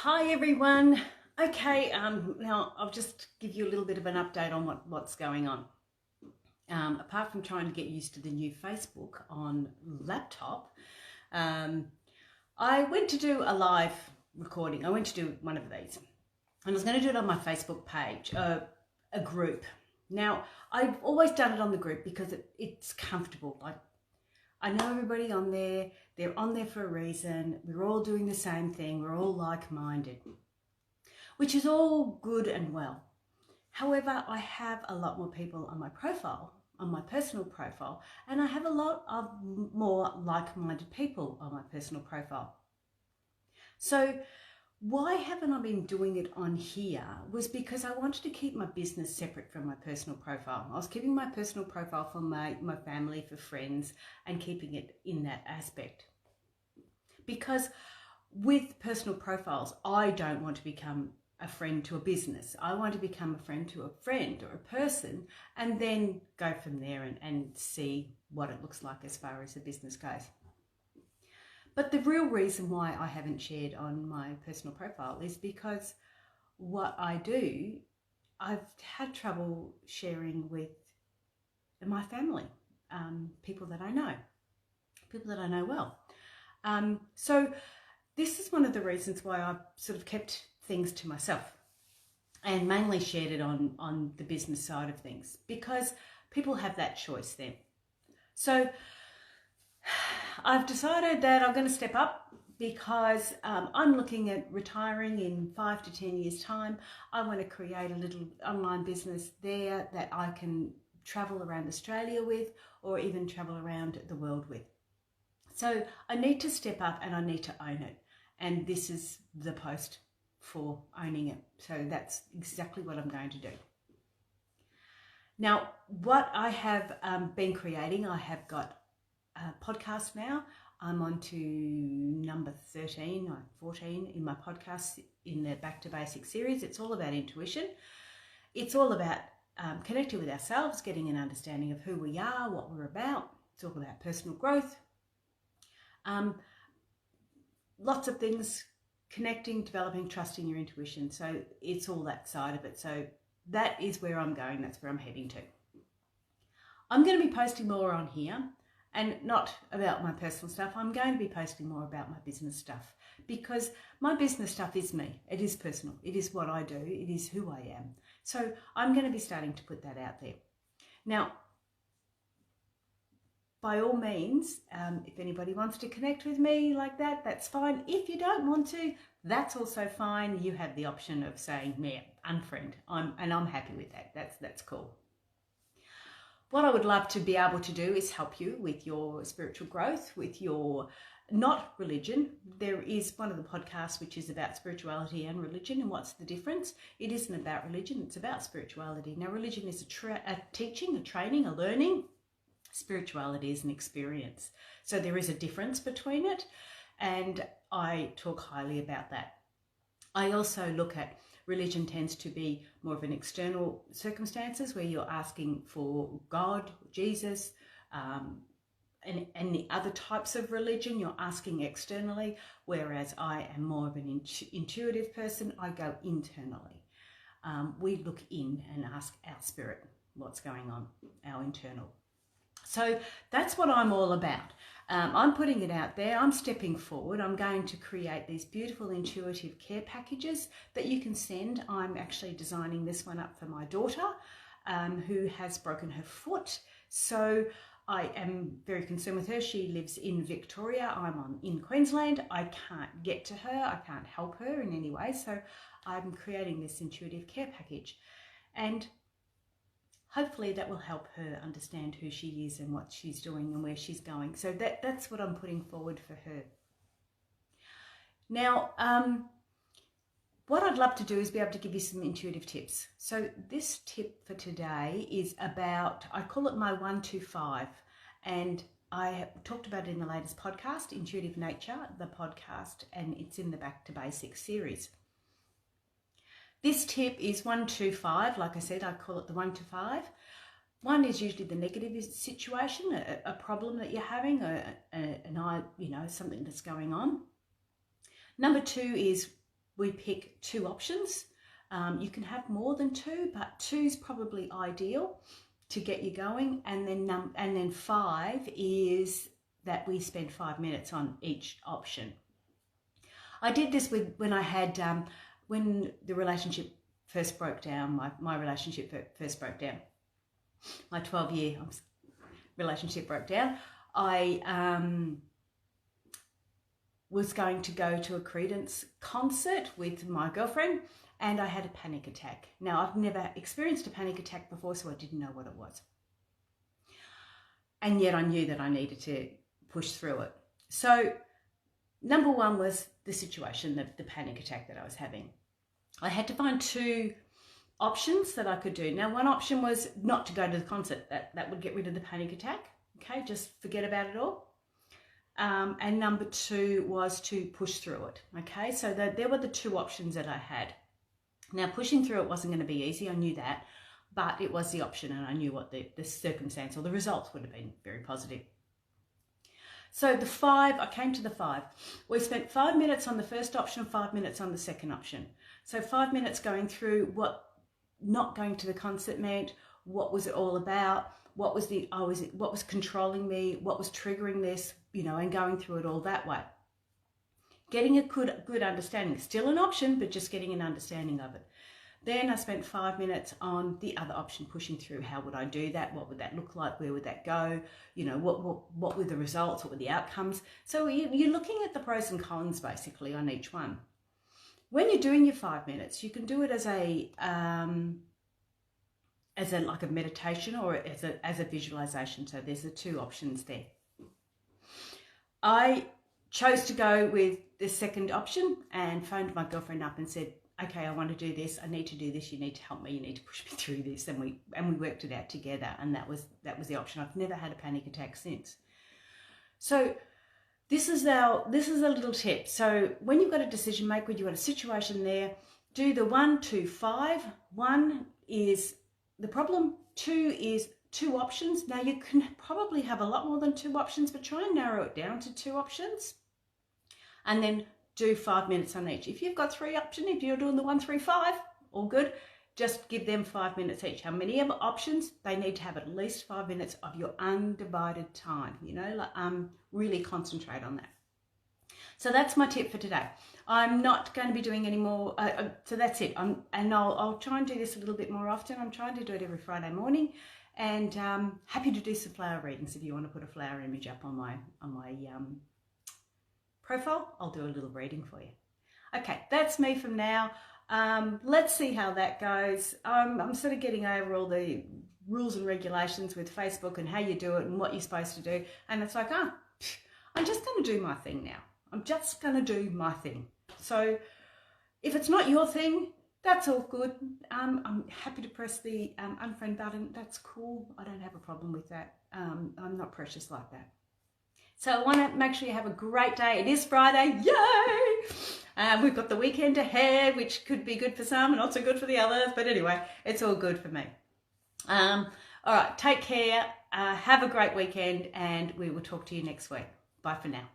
Hi everyone. Okay, now I'll just give you a little bit of an update on what's going on. Apart from trying to get used to the new Facebook on laptop, I went to do a live recording. I went to do one of these, and I was going to do it on my Facebook page, a group. Now, I've always done it on the group because it's comfortable. I know everybody on there. They're on there for a reason. We're all doing the same thing. We're all like-minded, which is all good and well. However, I have a lot more people on my profile, on my personal profile, and I have a lot of more like-minded people on my personal profile. So why haven't I been doing it on here was because I wanted to keep my business separate from my personal profile. I was keeping my personal profile for my family, for friends, and keeping it in that aspect. Because with personal profiles, I don't want to become a friend to a business. I want to become a friend to a friend or a person, and then go from there and see what it looks like as far as the business goes. But the real reason why I haven't shared on my personal profile is because what I do, I've had trouble sharing with my family, people that I know well. So this is one of the reasons why I've sort of kept things to myself and mainly shared it on the business side of things, because people have that choice then. So I've decided that I'm going to step up because I'm looking at retiring in 5 to 10 years time. I want to create a little online business there that I can travel around Australia with, or even travel around the world with. So I need to step up and I need to own it. And this is the post for owning it. So that's exactly what I'm going to do. Now, what I have been creating, I have got a podcast now. I'm on to number 13 or 14 in my podcast in the Back to Basics series. It's all about intuition. It's all about connecting with ourselves, getting an understanding of who we are, what we're about. It's all about personal growth. Lots of things, connecting, developing, trusting your intuition. So it's all that side of it. So that is where I'm going. That's where I'm heading to. I'm going to be posting more on here, and not about my personal stuff. I'm going to be posting more about my business stuff, because my business stuff is me. It is personal. It is what I do. It is who I am. So I'm going to be starting to put that out there. Now, by all means, if anybody wants to connect with me like that, that's fine. If you don't want to, that's also fine. You have the option of saying, yeah, unfriend. I'm happy with that. That's cool. What I would love to be able to do is help you with your spiritual growth, with your not religion. There is one of the podcasts which is about spirituality and religion and what's the difference. It isn't about religion, it's about spirituality. Now, religion is a teaching, a training, a learning. Spirituality is an experience. So there is a difference between it, and I talk highly about that. I also look at religion tends to be more of an external circumstances where you're asking for God, Jesus, and the other types of religion you're asking externally, whereas I am more of an intuitive person. I go internally. We look in and ask our spirit what's going on, our internal. So that's what I'm all about. I'm putting it out there. I'm stepping forward. I'm going to create these beautiful intuitive care packages that you can send. I'm actually designing this one up for my daughter who has broken her foot. So I am very concerned with her. She lives in Victoria. I'm in Queensland. I can't get to her. I can't help her in any way. So I'm creating this intuitive care package. And hopefully that will help her understand who she is and what she's doing and where she's going. So that's what I'm putting forward for her. Now, what I'd love to do is be able to give you some intuitive tips. So this tip for today is about, I call it my 125, and I talked about it in the latest podcast, Intuitive Nature, the podcast, and it's in the Back to Basics series. This tip is 125. Like I said, I call it the 1 to 5. 1 is usually the negative situation, a problem that you're having, something that's going on. Number 2 is we pick 2 options. You can have more than 2, but 2 is probably ideal to get you going. And then 5 is that we spend 5 minutes on each option. I did this when I had when the relationship first broke down. My relationship first broke down. My 12-year relationship broke down. I was going to go to a Creedence concert with my girlfriend, and I had a panic attack. Now, I've never experienced a panic attack before, so I didn't know what it was. And yet I knew that I needed to push through it. So number 1 was the situation, the panic attack that I was having. I had to find 2 options that I could do. Now, one option was not to go to the concert. That would get rid of the panic attack. Okay, just forget about it all. And number 2 was to push through it. Okay, so there were the 2 options that I had. Now, pushing through it wasn't going to be easy. I knew that, but it was the option, and I knew what the circumstance or the results would have been very positive. So the 5, I came to the 5. We spent 5 minutes on the first option, 5 minutes on the second option. So 5 minutes going through what not going to the concert meant, what was it all about, what was controlling me, what was triggering this, and going through it all that way. Getting a good understanding, still an option, but just getting an understanding of it. Then I spent 5 minutes on the other option, pushing through. How would I do that? What would that look like? Where would that go? What were the results? What were the outcomes? So you're looking at the pros and cons basically on each one. When you're doing your 5 minutes, you can do it as a like a meditation or as a visualization. So there's the 2 options there. I chose to go with the second option and phoned my girlfriend up and said, okay, I want to do this. I need to do this. You need to help me. You need to push me through this. And we worked it out together. And that was the option. I've never had a panic attack since. So this is a little tip. So when you've got a decision maker, you've got a situation there, do the 1, 2, 5. 1 is the problem. 2 is 2 options. Now you can probably have a lot more than 2 options, but try and narrow it down to 2 options. And then do 5 minutes on each. If you've got 3 options, if you're doing the 1, 3, 5, all good. Just give them 5 minutes each. How many options? They need to have at least 5 minutes of your undivided time. Really concentrate on that. So that's my tip for today. I'm not going to be doing any more. So that's it. I'll try and do this a little bit more often. I'm trying to do it every Friday morning, and happy to do some flower readings. If you want to put a flower image up on my profile, I'll do a little reading for you. Okay, that's me from now. Let's see how that goes. I'm sort of getting over all the rules and regulations with Facebook and how you do it and what you're supposed to do. And it's like, I'm just going to do my thing now. I'm just going to do my thing. So if it's not your thing, that's all good. I'm happy to press the unfriend button. That's cool. I don't have a problem with that. I'm not precious like that. So I want to make sure you have a great day. It is Friday. Yay! We've got the weekend ahead, which could be good for some and not so good for the others. But anyway, it's all good for me. All right, take care. Have a great weekend, and we will talk to you next week. Bye for now.